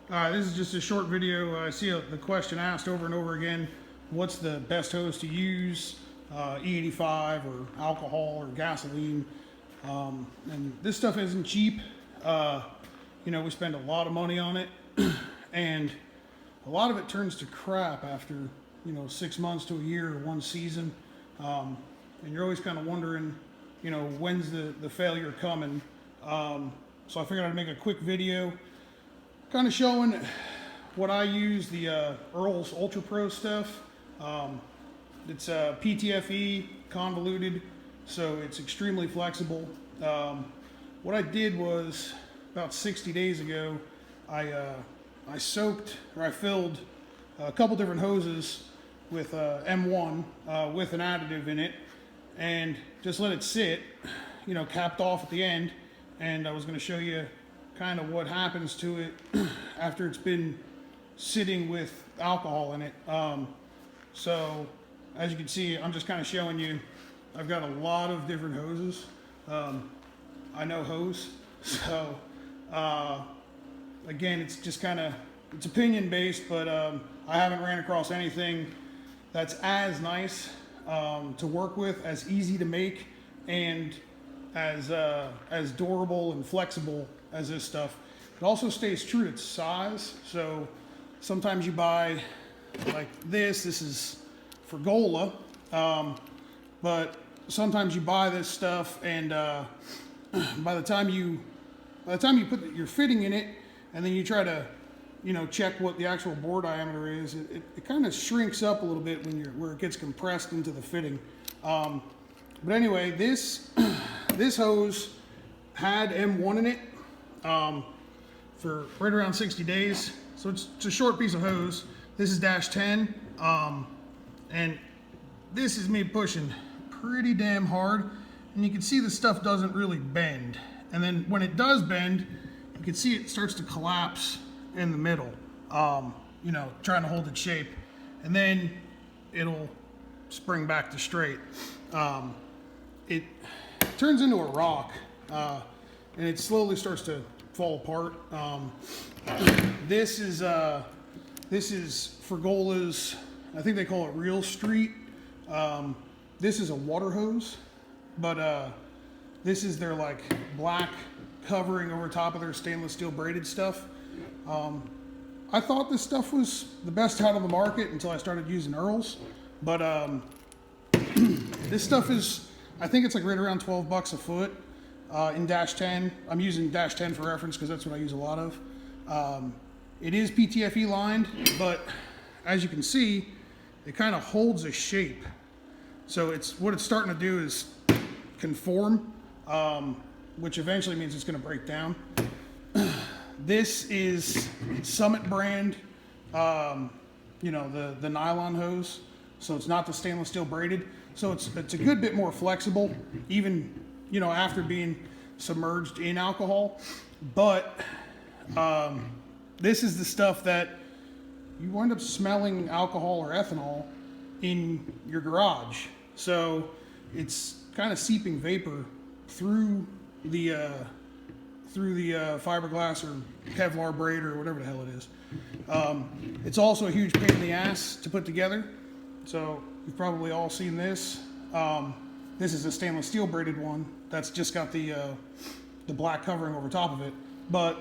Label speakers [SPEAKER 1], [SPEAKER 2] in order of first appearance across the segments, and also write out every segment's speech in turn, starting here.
[SPEAKER 1] This is just a short video. I see the question asked over and over again, what's the best hose to use, E85 or alcohol or gasoline? And this stuff isn't cheap. You know, we spend a lot of money on it and a lot of it turns to crap after, 6 months to a year or one season. And you're always kind of wondering, when's the failure coming? So I figured I'd make a quick video kind of showing what I use, the Earls Ultra Pro stuff. It's PTFE convoluted, so it's extremely flexible. What I did was about 60 days ago, I filled a couple different hoses with M1 with an additive in it, and just let it sit, capped off at the end. And I was going to show you kind of what happens to it after it's been sitting with alcohol in it. So as you can see, I'm just kind of showing you, I've got a lot of different hoses. I know hose, so again, it's just kind of, it's opinion based, but I haven't ran across anything that's as nice to work with, as easy to make, and as durable and flexible as this stuff. It also stays true to its size. So sometimes you buy like this is for Gola, but sometimes you buy this stuff and by the time you put your fitting in it, and then you try to check what the actual bore diameter is, it kind of shrinks up a little bit where it gets compressed into the fitting. But anyway, this hose had M1 in it for right around 60 days. So it's a short piece of hose. This is -10, and this is me pushing pretty damn hard. And you can see the stuff doesn't really bend. And then when it does bend, you can see it starts to collapse in the middle, trying to hold its shape. And then it'll spring back to straight. It turns into a rock, and it slowly starts to fall apart. This is for Gola's, I think they call it Real Street. This is a water hose, but this is their like black covering over top of their stainless steel braided stuff. I thought this stuff was the best out on the market until I started using Earls, but this stuff is, I think it's like right around 12 bucks a foot in -10. I'm using -10 for reference because that's what I use a lot of. It is PTFE lined, but as you can see, it kind of holds a shape. So what it's starting to do is conform, which eventually means it's going to break down. This is Summit brand, the nylon hose. So it's not the stainless steel braided. So it's a good bit more flexible, even, after being submerged in alcohol. But this is the stuff that you wind up smelling alcohol or ethanol in your garage. So it's kind of seeping vapor through the fiberglass or Kevlar braid or whatever the hell it is. It's also a huge pain in the ass to put together. So you've probably all seen this. This is a stainless steel braided one that's just got the black covering over top of it. But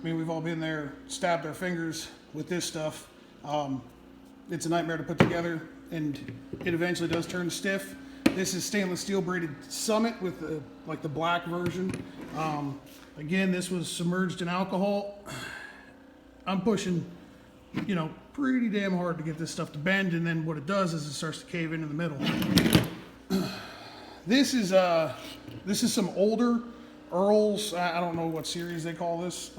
[SPEAKER 1] we've all been there, stabbed our fingers with this stuff. It's a nightmare to put together, and it eventually does turn stiff. This is stainless steel braided Summit with the black version. Again, this was submerged in alcohol. I'm pushing, pretty damn hard to get this stuff to bend, and then what it does is it starts to cave in the middle. This is some older Earls. I don't know what series they call this.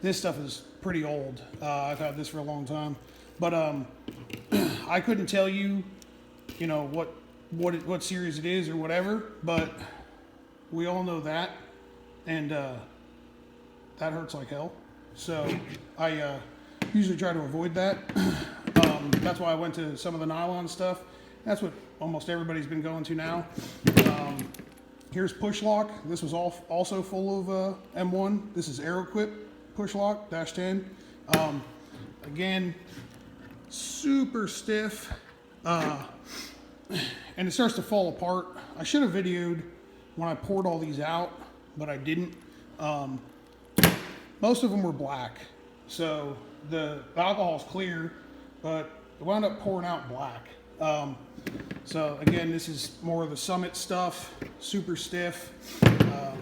[SPEAKER 1] This stuff is pretty old. I've had this for a long time, but I couldn't tell you, what series it is or whatever. But we all know that, and that hurts like hell. So I usually try to avoid that. That's why I went to some of the nylon stuff. That's what almost everybody's been going to now. Here's push lock. This was also full of M1. This is Aeroquip. push lock, -10. Again, super stiff, and it starts to fall apart. I should have videoed when I poured all these out, but I didn't. Most of them were black, so the alcohol's clear, but it wound up pouring out black. So again, this is more of the Summit stuff, super stiff.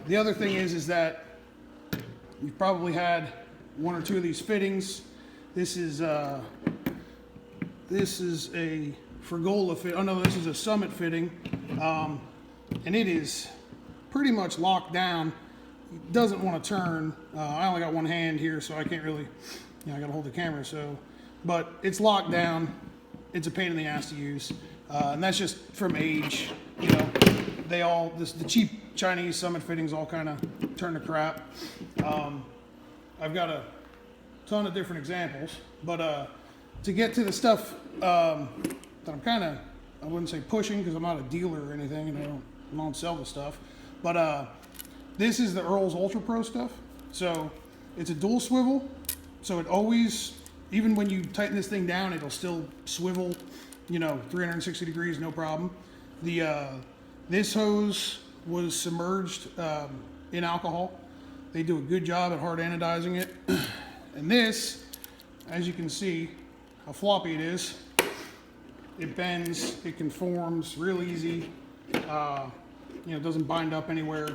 [SPEAKER 1] The other thing is that you've probably had one or two of these fittings. This is a Frigola fit. Oh no, this is a Summit fitting, and it is pretty much locked down. It doesn't want to turn. I only got one hand here, so I can't really, I got to hold the camera. So, but it's locked down. It's a pain in the ass to use, and that's just from age. They all the cheap Chinese Summit fittings all kind of turn to crap. I've got a ton of different examples, but to get to the stuff that I'm kind of, I wouldn't say pushing because I'm not a dealer or anything, and I don't sell the stuff, but this is the Earls Ultra Pro stuff. So it's a dual swivel, so it always, even when you tighten this thing down, it'll still swivel, 360 degrees, no problem. This hose was submerged in alcohol. They do a good job at hard anodizing it. And this, as you can see, how floppy it is. It bends, it conforms real easy. It doesn't bind up anywhere.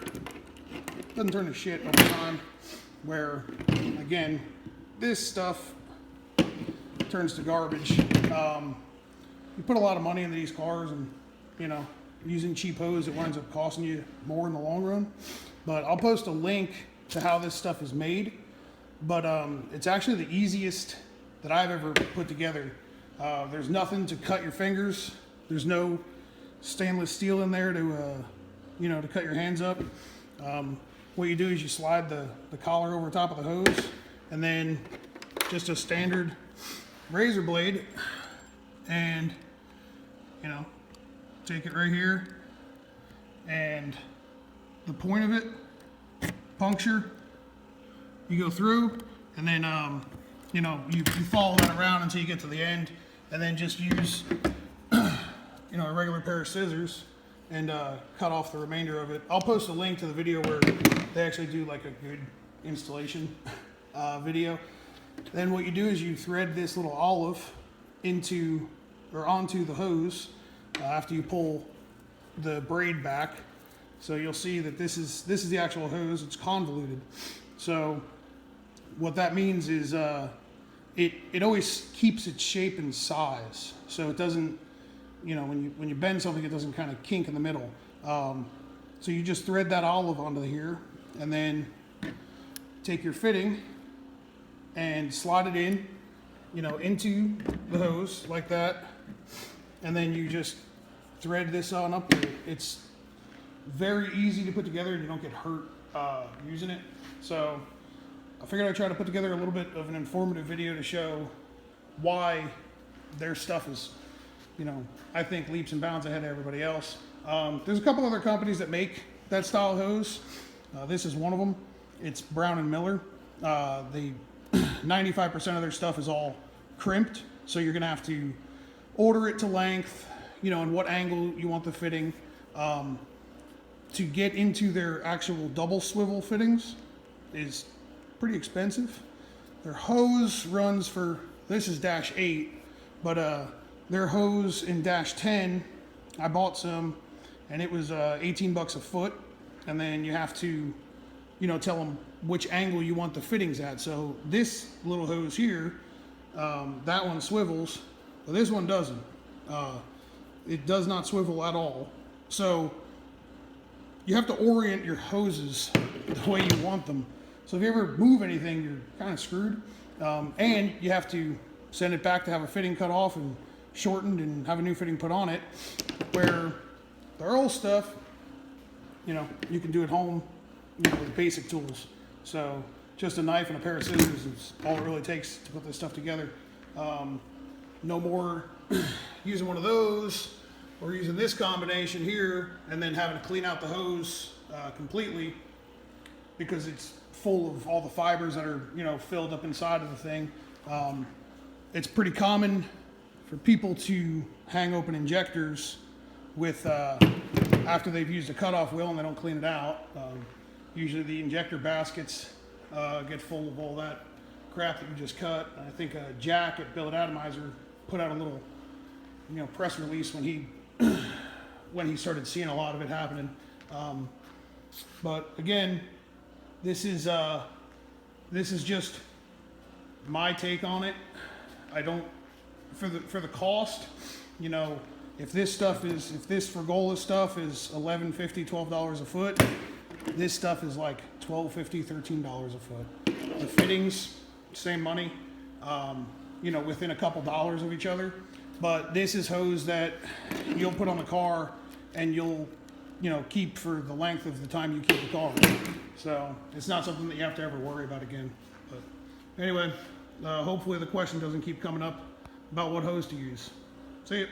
[SPEAKER 1] Doesn't turn to shit over time. Where, again, this stuff turns to garbage. You put a lot of money into these cars, and using cheap hose, it winds up costing you more in the long run. But I'll post a link to how this stuff is made. But it's actually the easiest that I've ever put together. There's nothing to cut your fingers. There's no stainless steel in there to cut your hands up. What you do is you slide the collar over top of the hose, and then just a standard razor blade, and take it right here, and the point of it, puncture, you go through, and then you follow that around until you get to the end, and then just use a regular pair of scissors and cut off the remainder of it. I'll post a link to the video where they actually do like a good installation video. Then what you do is you thread this little olive onto the hose after you pull the braid back. So you'll see that this is the actual hose. It's convoluted. So what that means is it always keeps its shape and size. So it doesn't, when you bend something, it doesn't kind of kink in the middle. So you just thread that olive onto here, and then take your fitting and slide it in, into the hose like that. And then you just thread this on up there. It's very easy to put together, and you don't get hurt using it. So I figured I'd try to put together a little bit of an informative video to show why their stuff is, I think leaps and bounds ahead of everybody else. There's a couple other companies that make that style hose. This is one of them. It's Brown & Miller. 95% of their stuff is all crimped, so you're gonna have to order it to length, and what angle you want the fitting. To get into their actual double swivel fittings is pretty expensive. Their hose runs for, this is -8, but their hose in -10, I bought some, and it was 18 bucks a foot. And then you have to, tell them which angle you want the fittings at. So this little hose here, that one swivels, but this one doesn't. It does not swivel at all. So you have to orient your hoses the way you want them. So if you ever move anything, you're kind of screwed. And you have to send it back to have a fitting cut off and shortened and have a new fitting put on it. Where the Earl stuff, you can do at home, with basic tools. So just a knife and a pair of scissors is all it really takes to put this stuff together. No more using one of those or using this combination here and then having to clean out the hose completely, because it's full of all the fibers that are, you know, filled up inside of the thing. It's pretty common for people to hang open injectors with after they've used a cutoff wheel and they don't clean it out. Usually the injector baskets get full of all that crap that you just cut. I think Jack at Billet Atomizer put out a little, you know, press release when he when he started seeing a lot of it happening. But again, this is just my take on it. I don't, for the cost, you know, if this Fergola stuff is $11.50, $12 a foot, this stuff is like $12.50, $13 a foot. The fittings, same money, you know, within a couple dollars of each other. But this is hose that you'll put on the car and you'll, you know, keep for the length of the time you keep the car. So it's not something that you have to ever worry about again. But anyway, hopefully the question doesn't keep coming up about what hose to use. See you.